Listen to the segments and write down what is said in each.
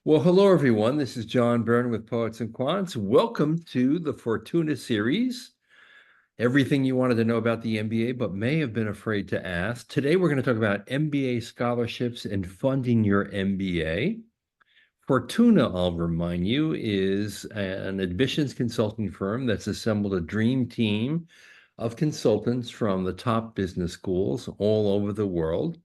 Well, hello everyone. This is John Byrne with Poets and Quants. Welcome to the Fortuna series. Everything you wanted to know about the MBA, but may have been afraid to ask. Today, we're going to talk about MBA scholarships and funding your MBA. Fortuna, I'll remind you, is an admissions consulting firm that's assembled a dream team of consultants from the top business schools all over the world.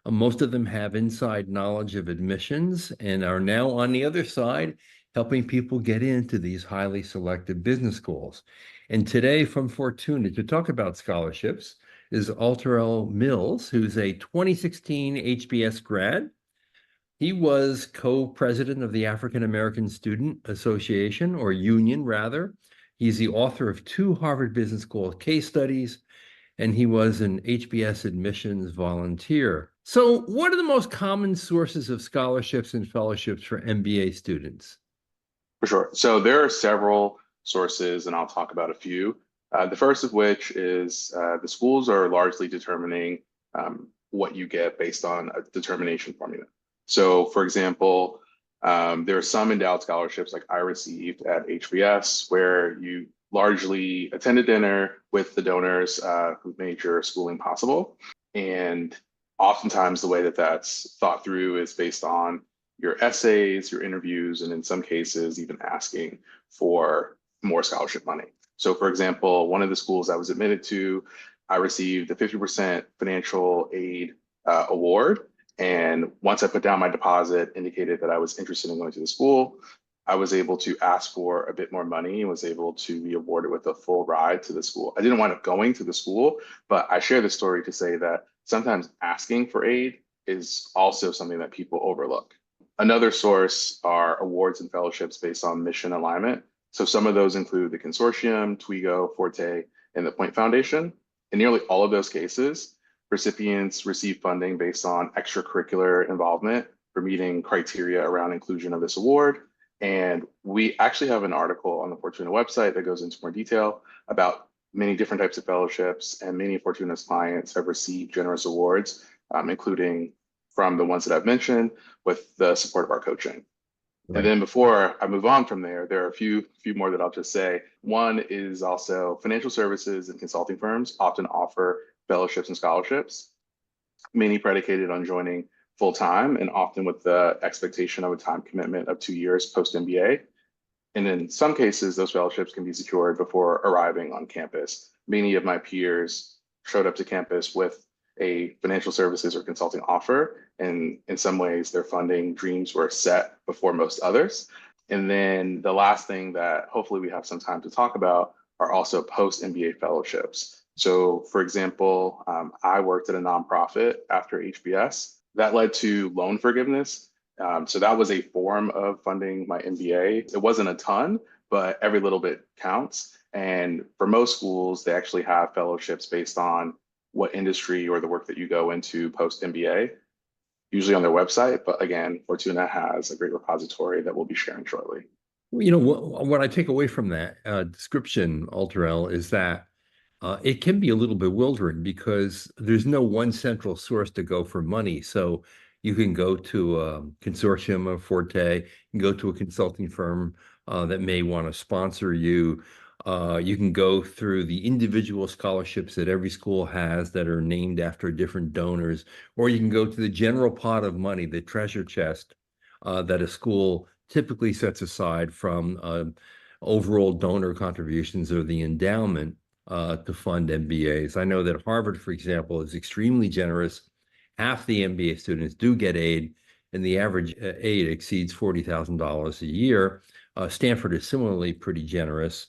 Most of them have inside knowledge of admissions and are now on the other side helping people get into these highly selective business schools. And today from Fortuna to talk about scholarships is Alterrell Mills, who's a 2016 HBS grad. He was co-president of the African American Student Association, or Union rather. He's the author of two Harvard Business School case studies, and he was an HBS admissions volunteer. So, what are the most common sources of scholarships and fellowships for MBA students? For sure. So there are several sources, and I'll talk about a few. The first of which is the schools are largely determining what you get based on a determination formula. So, for example, there are some endowed scholarships like I received at HBS where you largely attend a dinner with the donors who made your schooling possible. And oftentimes the way that that's thought through is based on your essays, your interviews, and in some cases, even asking for more scholarship money. So, for example, one of the schools I was admitted to, I received a 50% financial aid award. And once I put down my deposit, indicated that I was interested in going to the school, I was able to ask for a bit more money and was able to be awarded with a full ride to the school. I didn't wind up going to the school, but I share this story to say that sometimes asking for aid is also something that people overlook. Another source are awards and fellowships based on mission alignment. So some of those include the Consortium, Twigo, Forte, and the Point Foundation. In nearly all of those cases, recipients receive funding based on extracurricular involvement for meeting criteria around inclusion of this award. And we actually have an article on the Fortuna website that goes into more detail about many different types of fellowships, and many of Fortuna's clients have received generous awards, including from the ones that I've mentioned, with the support of our coaching. And Right. then before I move on from there, there are a few more that I'll just say. One is also financial services and consulting firms often offer fellowships and scholarships, many predicated on joining full time and often with the expectation of a time commitment of 2 years post MBA. And in some cases, those fellowships can be secured before arriving on campus. Many of my peers showed up to campus with a financial services or consulting offer. And in some ways, their funding dreams were set before most others. And then the last thing that hopefully we have some time to talk about are also post MBA fellowships. So, for example, I worked at a nonprofit after HBS. That led to loan forgiveness. So that was a form of funding my MBA. It wasn't a ton, but every little bit counts. And for most schools, they actually have fellowships based on what industry or the work that you go into post MBA, usually on their website. But again, Fortuna has a great repository that we'll be sharing shortly. What I take away from that description, Alterell, is that it can be a little bewildering because there's no one central source to go for money. So you can go to a consortium of Forte, you can go to a consulting firm that may want to sponsor you. You can go through the individual scholarships that every school has that are named after different donors, or you can go to the general pot of money, the treasure chest that a school typically sets aside from overall donor contributions or the endowment to fund MBAs. I know that Harvard, for example, is extremely generous. Half the MBA students do get aid, and the average aid exceeds $40,000 a year. Stanford is similarly pretty generous.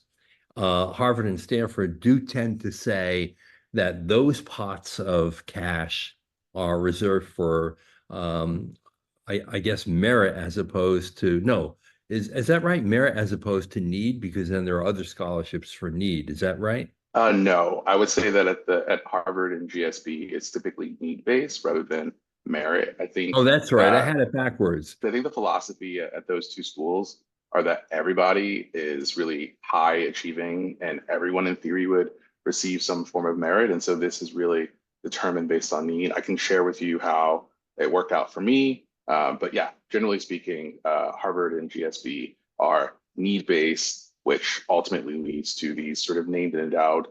Harvard and Stanford do tend to say that those pots of cash are reserved for, I guess, merit as opposed to, no, is that right? Merit as opposed to need, because then there are other scholarships for need. Is that right? No, I would say that at Harvard and GSB, it's typically need based rather than merit. Oh, that's right. I had it backwards. I think the philosophy at those two schools are that everybody is really high achieving and everyone in theory would receive some form of merit. And so this is really determined based on need. I can share with you how it worked out for me. But yeah, generally speaking, Harvard and GSB are need-based, which ultimately leads to these sort of named and endowed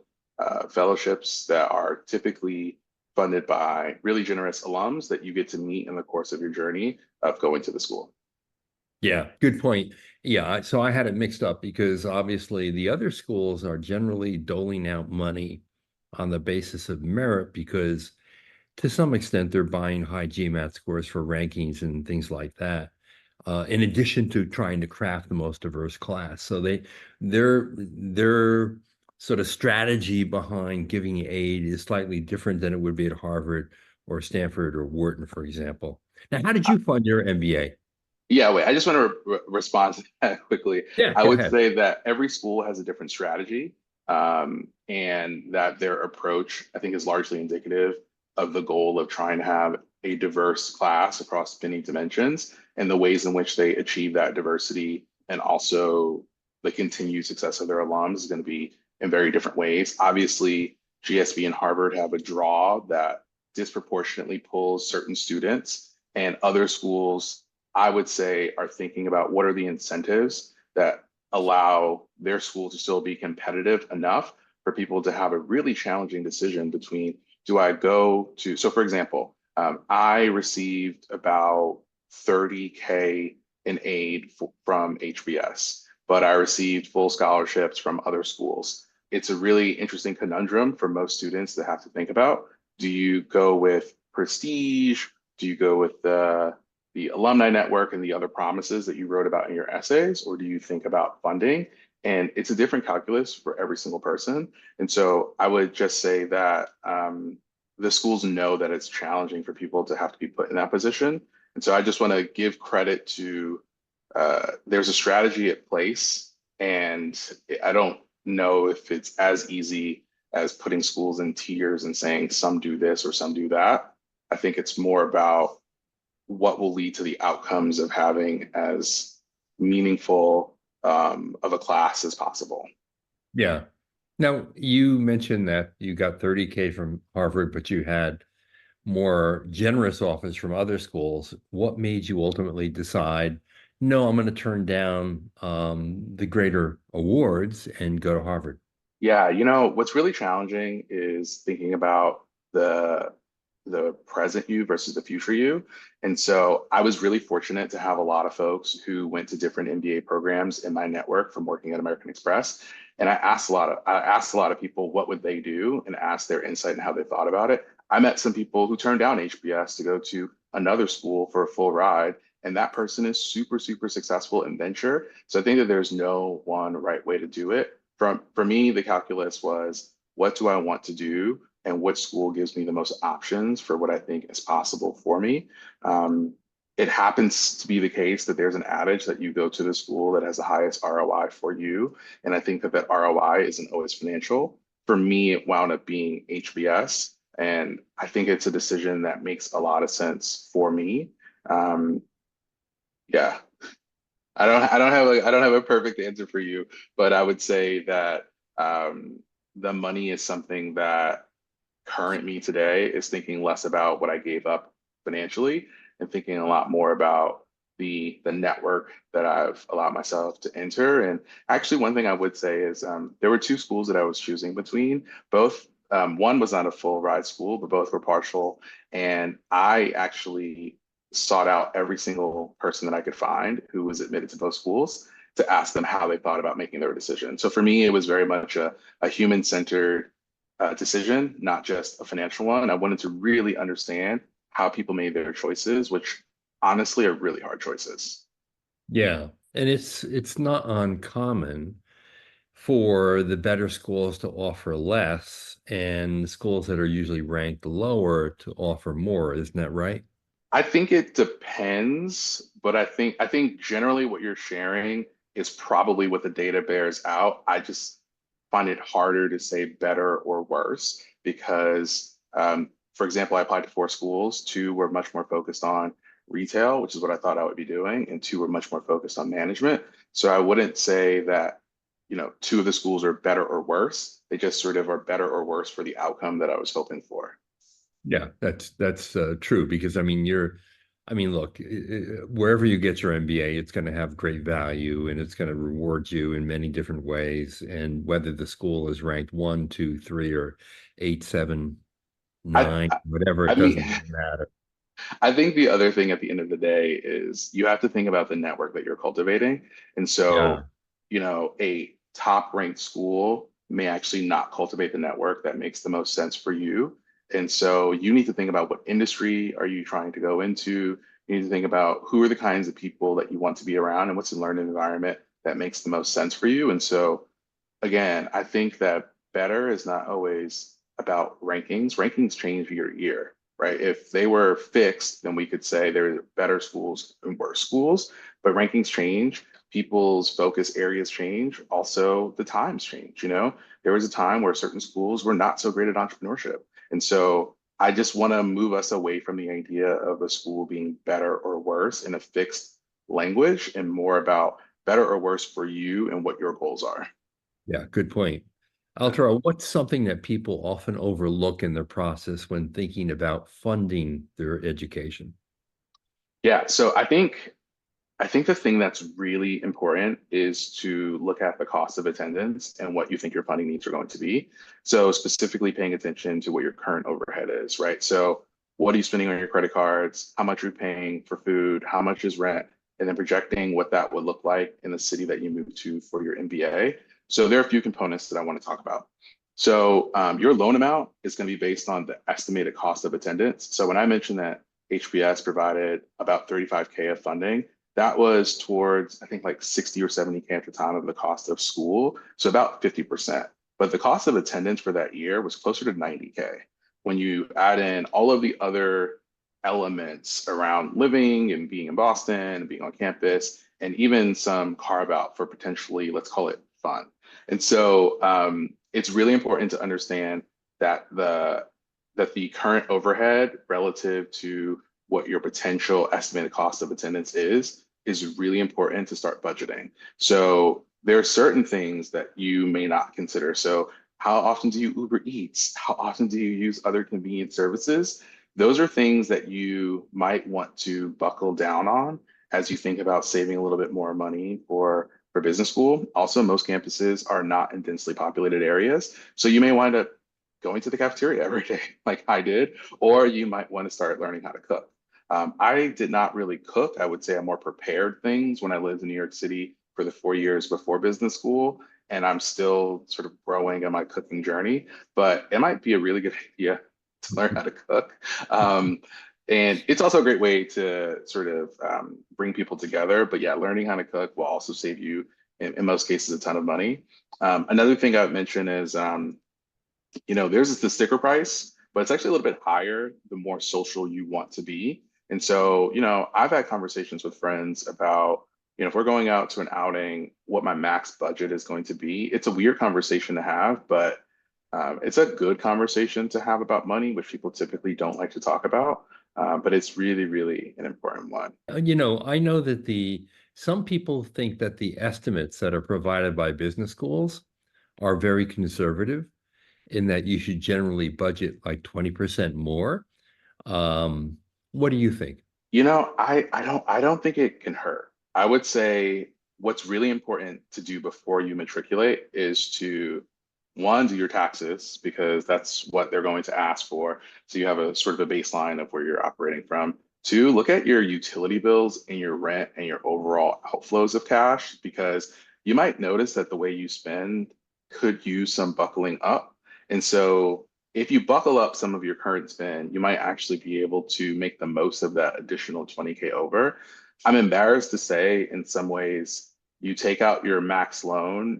fellowships that are typically funded by really generous alums that you get to meet in the course of your journey of going to the school. Yeah, good point. Yeah, so I had it mixed up because obviously the other schools are generally doling out money on the basis of merit because to some extent they're buying high GMAT scores for rankings and things like that. In addition to trying to craft the most diverse class. So their sort of strategy behind giving aid is slightly different than it would be at Harvard or Stanford or Wharton, for example. Now, how did you fund your MBA? Yeah, wait, I just want to respond to that quickly. Yeah, I go would ahead. say that every school has a different strategy, and that their approach, I think, is largely indicative of the goal of trying to have a diverse class across many dimensions and the ways in which they achieve that diversity and also the continued success of their alums is going to be in very different ways. Obviously, GSB and Harvard have a draw that disproportionately pulls certain students, and other schools I would say are thinking about what are the incentives that allow their school to still be competitive enough for people to have a really challenging decision between do I go to, so for example, I received about 30K in aid from HBS, but I received full scholarships from other schools. It's a really interesting conundrum for most students to have to think about. Do you go with prestige? Do you go with the alumni network and the other promises that you wrote about in your essays, or do you think about funding? And it's a different calculus for every single person. And so I would just say that the schools know that it's challenging for people to have to be put in that position. And so I just want to give credit to there's a strategy at place, and I don't know if it's as easy as putting schools in tiers and saying some do this or some do that. I think it's more about what will lead to the outcomes of having as meaningful of a class as possible. Yeah. Now, you mentioned that you got 30K from Harvard, but you had more generous offers from other schools. What made you ultimately decide, no, I'm going to turn down the greater awards and go to Harvard? Yeah, you know, what's really challenging is thinking about the the present you versus the future you. And so I was really fortunate to have a lot of folks who went to different MBA programs in my network from working at American Express. And I asked a lot of people what would they do and asked their insight and how they thought about it. I met some people who turned down HBS to go to another school for a full ride. And that person is super, super successful in venture. So I think that there's no one right way to do it. For me, the calculus was what do I want to do and what school gives me the most options for what I think is possible for me. Um, it happens to be the case that there's an adage that you go to the school that has the highest ROI for you. And I think that that ROI isn't always financial. For me, it wound up being HBS. And I think it's a decision that makes a lot of sense for me. Um, yeah, I don't have a perfect answer for you, but I would say that the money is something that current me today is thinking less about what I gave up financially and thinking a lot more about the network that I've allowed myself to enter. And actually, one thing I would say is there were two schools that I was choosing between. Both one was not a full ride school, but both were partial. And I actually sought out every single person that I could find who was admitted to both schools to ask them how they thought about making their decision. So for me, it was very much a human-centered decision, not just a financial one. I wanted to really understand how people made their choices, which honestly are really hard choices. Yeah. And it's not uncommon for the better schools to offer less and schools that are usually ranked lower to offer more. Isn't that right? I think it depends, but I think generally what you're sharing is probably what the data bears out. I just find it harder to say better or worse because, for example, I applied to four schools. Two were much more focused on retail, which is what I thought I would be doing, and two were much more focused on management. So I wouldn't say that, you know, two of the schools are better or worse. They just sort of are better or worse for the outcome that I was hoping for. Yeah, that's true because I mean I mean, look, wherever you get your MBA, it's going to have great value and it's going to reward you in many different ways. And whether the school is ranked one, two, three, or eight, seven, I, nine, whatever, I it think doesn't really matter. I think the other thing at the end of the day is you have to think about the network that you're cultivating. And Yeah. so, a top ranked school may actually not cultivate the network that makes the most sense for you. And so you need to think about what industry are you trying to go into. You need to think about who are the kinds of people that you want to be around and what's the learning environment that makes the most sense for you. And so again, I think that better is not always about rankings. Rankings change year to year, right? If they were fixed, then we could say there are better schools and worse schools, but rankings change, people's focus areas change, also the times change, There was a time where certain schools were not so great at entrepreneurship. And so I just want to move us away from the idea of a school being better or worse in a fixed language and more about better or worse for you and what your goals are. Yeah, good point. Altera, what's something that people often overlook in their process when thinking about funding their education? Yeah, so I think the thing that's really important is to look at the cost of attendance and what you think your funding needs are going to be. So specifically paying attention to what your current overhead is, right? So what are you spending on your credit cards? How much are you paying for food? How much is rent? And then projecting what that would look like in the city that you move to for your MBA. So there are a few components that I want to talk about. So your loan amount is going to be based on the estimated cost of attendance. So when I mentioned that HBS provided about 35K of funding, that was towards, I think, like 60 or 70K at the time of the cost of school. So about 50%. But the cost of attendance for that year was closer to 90K. When you add in all of the other elements around living and being in Boston and being on campus, and even some carve out for potentially, let's call it fun. And so it's really important to understand that the current overhead relative to what your potential estimated cost of attendance is really important to start budgeting. So there are certain things that you may not consider. So how often do you Uber Eats? How often do you use other convenient services? Those are things that you might want to buckle down on as you think about saving a little bit more money for business school. Also, most campuses are not in densely populated areas. So you may wind up going to the cafeteria every day, like I did, or you might want to start learning how to cook. I did not really cook. I would say I more prepared things when I lived in New York City for the 4 years before business school. And I'm still sort of growing on my cooking journey, but it might be a really good idea to learn how to cook. Um, and it's also a great way to sort of bring people together. But yeah, learning how to cook will also save you, in most cases, a ton of money. Another thing I would mention is there's the sticker price, but it's actually a little bit higher the more social you want to be. And so, I've had conversations with friends about, if we're going out to an outing, what my max budget is going to be. It's a weird conversation to have, but it's a good conversation to have about money, which people typically don't like to talk about. But it's really, really an important one. I know that some people think that the estimates that are provided by business schools are very conservative in that you should generally budget like 20% more. Um, what do you think? I don't think it can hurt. I would say what's really important to do before you matriculate is to one, do your taxes because that's what they're going to ask for. So you have a sort of a baseline of where you're operating from. Two, look at your utility bills and your rent and your overall outflows of cash because you might notice that the way you spend could use some buckling up. And so if you buckle up some of your current spend, you might actually be able to make the most of that additional 20K over. I'm embarrassed to say, in some ways, you take out your max loan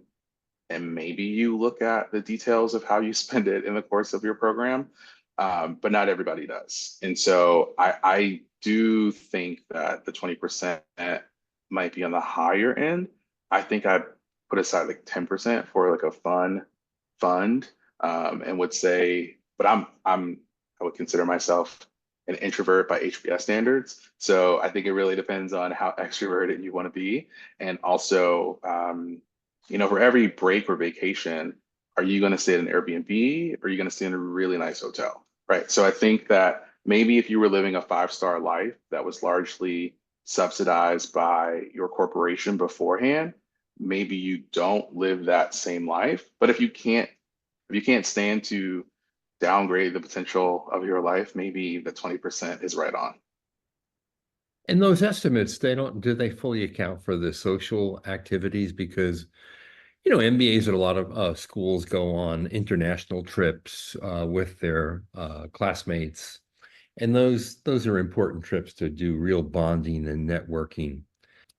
and maybe you look at the details of how you spend it in the course of your program, but not everybody does. And so I do think that the 20% might be on the higher end. I think I put aside like 10% for like a fun fund, and would say, but I would consider myself an introvert by HBS standards. So I think it really depends on how extroverted you want to be. And also, for every break or vacation, are you going to stay at an Airbnb or are you going to stay in a really nice hotel? Right. So I think that maybe if you were living a five-star life that was largely subsidized by your corporation beforehand, maybe you don't live that same life. But if you can't stand to downgrade the potential of your life, maybe the 20% is right on. And those estimates, do they fully account for the social activities? Because, MBAs at a lot of schools go on international trips with their classmates. And those are important trips to do real bonding and networking.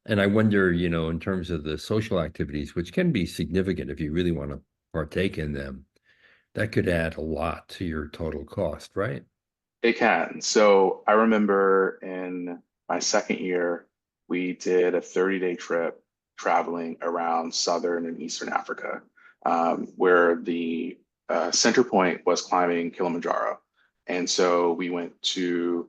And I wonder, in terms of the social activities, which can be significant if you really want to partake in them, that could add a lot to your total cost, right? It can. So I remember in my second year, we did a 30-day trip traveling around Southern and Eastern Africa, where the center point was climbing Kilimanjaro. And so we went to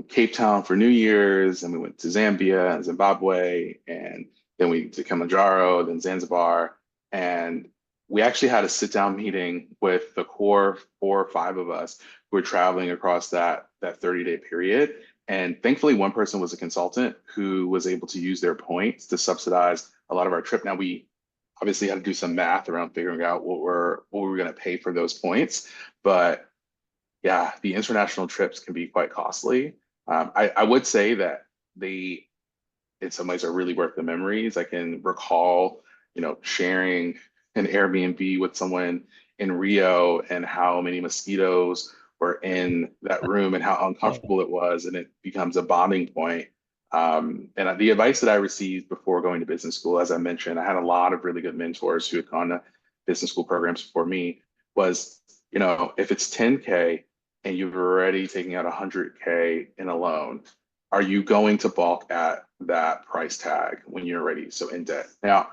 Cape Town for New Year's, and we went to Zambia and Zimbabwe, and then we to Kilimanjaro, then Zanzibar. And we actually had a sit down meeting with the core four or five of us who were traveling across that 30-day period. And thankfully, one person was a consultant who was able to use their points to subsidize a lot of our trip. Now we obviously had to do some math around figuring out what we were going to pay for those points. But yeah, the international trips can be quite costly. I would say that they in some ways are really worth the memories. I can recall, sharing an Airbnb with someone in Rio and how many mosquitoes were in that room and how uncomfortable it was, and it becomes a bonding point. And the advice that I received before going to business school, as I mentioned, I had a lot of really good mentors who had gone to business school programs before me, was, if it's 10K and you've already taken out 100K in a loan, are you going to balk at that price tag when you're already so in debt? Now,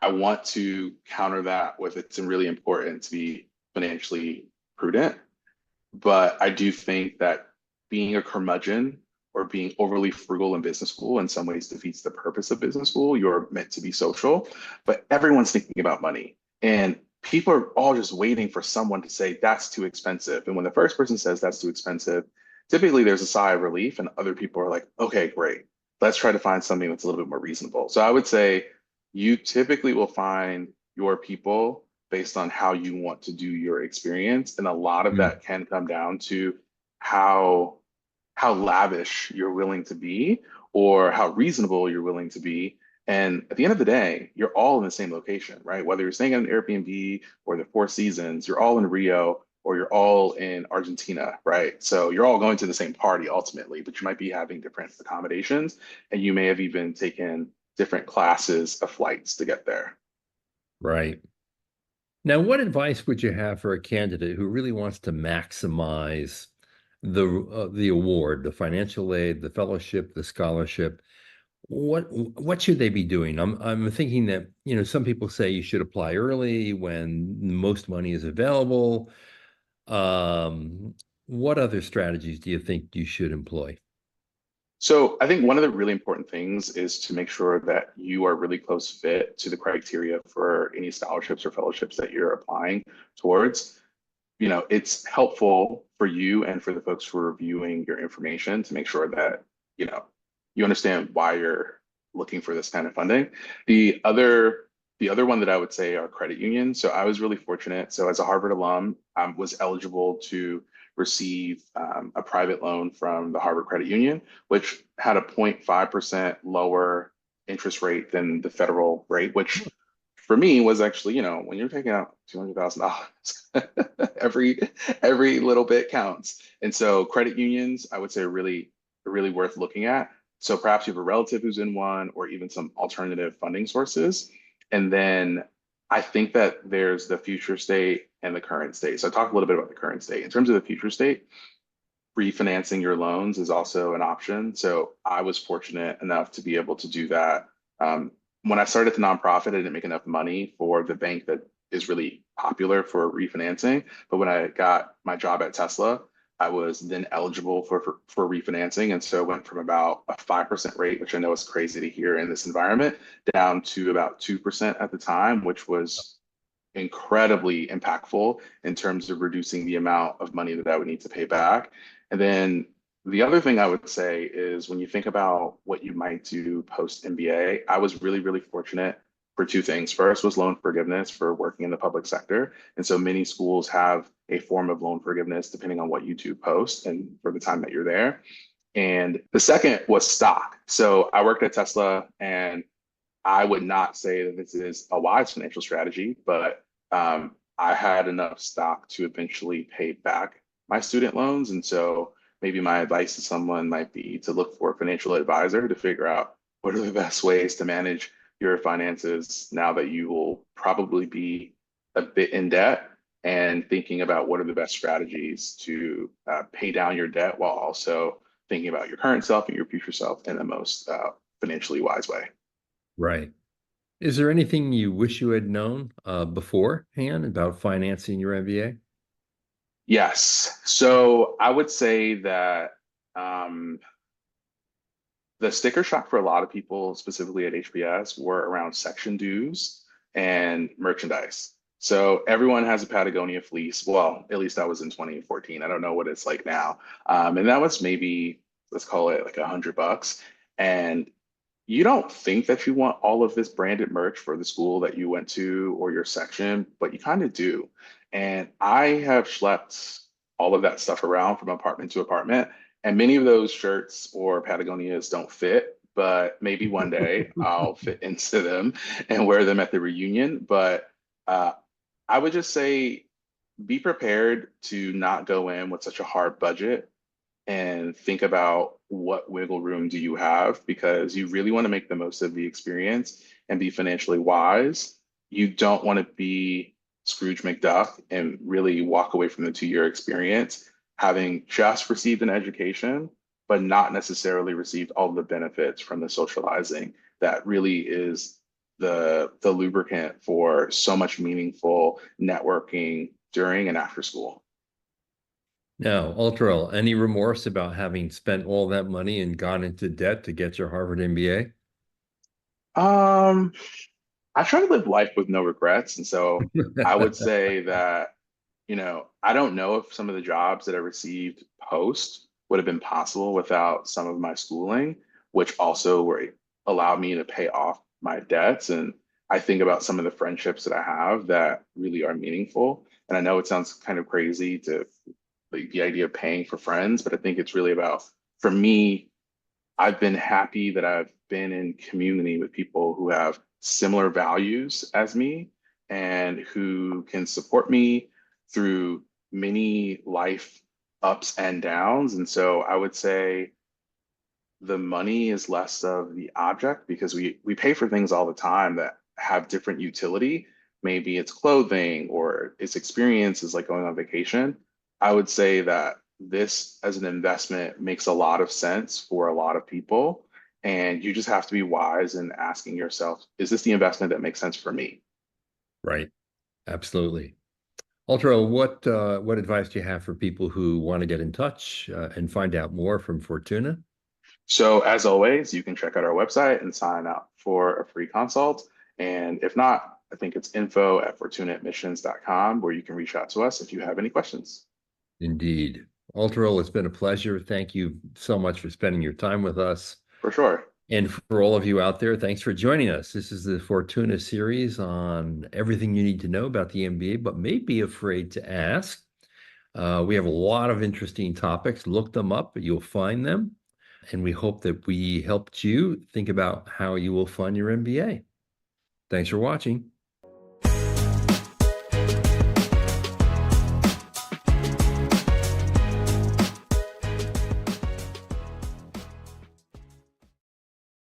I want to counter that with it's really important to be financially prudent, but I do think that being a curmudgeon or being overly frugal in business school in some ways defeats the purpose of business school. You're meant to be social, but everyone's thinking about money. And people are all just waiting for someone to say that's too expensive. And when the first person says that's too expensive, typically there's a sigh of relief, and other people are like, okay, great. Let's try to find something that's a little bit more reasonable. So I would say you typically will find your people based on how you want to do your experience. And a lot of Mm. that can come down to how how lavish you're willing to be or how reasonable you're willing to be. And at the end of the day, you're all in the same location, right? Whether you're staying at an Airbnb or the Four Seasons, you're all in Rio or you're all in Argentina, right? So you're all going to the same party ultimately, but you might be having different accommodations, and you may have even taken different classes of flights to get there. Right. Now, what advice would you have for a candidate who really wants to maximize the award, the financial aid, the fellowship, the scholarship? What should they be doing? I'm thinking that, some people say you should apply early when most money is available. What other strategies do you think you should employ? So I think one of the really important things is to make sure that you are really close fit to the criteria for any scholarships or fellowships that you're applying towards. It's helpful for you and for the folks who are reviewing your information to make sure that, you know, you understand why you're looking for this kind of funding. The other the other one that I would say are credit unions. So I was really fortunate. So as a Harvard alum, I was eligible to receive a private loan from the Harvard Credit Union, which had a 0.5% lower interest rate than the federal rate, which for me was actually, when you're taking out $200,000, every every little bit counts. And so credit unions, I would say, are really worth looking at. So perhaps you have a relative who's in one, or even some alternative funding sources. And then I think that there's the future state and the current state. So I talked a little bit about the current state. In terms of the future state, refinancing your loans is also an option. So I was fortunate enough to be able to do that. When I started the nonprofit, I didn't make enough money for the bank that is really popular for refinancing. But when I got my job at Tesla, I was then eligible for refinancing. And so it went from about a 5% rate, which I know is crazy to hear in this environment, down to about 2% at the time, which was incredibly impactful in terms of reducing the amount of money that I would need to pay back. And then the other thing I would say is when you think about what you might do post MBA, I was really, really fortunate for two things. First was loan forgiveness for working in the public sector. And so many schools have a form of loan forgiveness depending on what you do post and for the time that you're there. And the second was stock. So I worked at Tesla, and I would not say that this is a wise financial strategy, but I had enough stock to eventually pay back my student loans. And so maybe my advice to someone might be to look for a financial advisor to figure out what are the best ways to manage your finances now that you will probably be a bit in debt, and thinking about what are the best strategies to pay down your debt while also thinking about your current self and your future self in the most financially wise way. Right. Is there anything you wish you had known beforehand about financing your MBA? Yes. So I would say that um, the sticker shock for a lot of people, specifically at HBS, were around section dues and merchandise. So everyone has a Patagonia fleece. Well, at least that was in 2014. I don't know what it's like now. And that was maybe, let's call it like $100. And you don't think that you want all of this branded merch for the school that you went to or your section, but you kind of do. And I have schlepped all of that stuff around from apartment to apartment. And many of those shirts or Patagonias don't fit, but maybe one day I'll fit into them and wear them at the reunion. But uh, I would just say be prepared to not go in with such a hard budget and think about what wiggle room do you have, because you really want to make the most of the experience and be financially wise. You don't want to be Scrooge McDuck and really walk away from the 2 year experience having just received an education, but not necessarily received all the benefits from the socializing that really is the lubricant for so much meaningful networking during and after school. Now, Alterrell, any remorse about having spent all that money and gone into debt to get your Harvard MBA? Um, I try to live life with no regrets. And so I would say that, I don't know if some of the jobs that I received post would have been possible without some of my schooling, which also were allowed me to pay off my debts. And I think about some of the friendships that I have that really are meaningful. And I know it sounds kind of crazy to like the idea of paying for friends, but I think it's really about, for me, I've been happy that I've been in community with people who have similar values as me and who can support me through many life ups and downs. And so I would say the money is less of the object, because we pay for things all the time that have different utility. Maybe it's clothing or it's experiences like going on vacation. I would say that this as an investment makes a lot of sense for a lot of people. And you just have to be wise in asking yourself, is this the investment that makes sense for me? Right. Absolutely. Alterrell, what advice do you have for people who want to get in touch and find out more from Fortuna? So as always, you can check out our website and sign up for a free consult. And if not, I think it's info@fortunaadmissions.com, where you can reach out to us if you have any questions. Indeed. Alterrell, it's been a pleasure. Thank you so much for spending your time with us. For sure. And for all of you out there, thanks for joining us. This is the Fortuna series on everything you need to know about the MBA, but may be afraid to ask. We have a lot of interesting topics. Look them up, you'll find them. And we hope that we helped you think about how you will fund your MBA. Thanks for watching.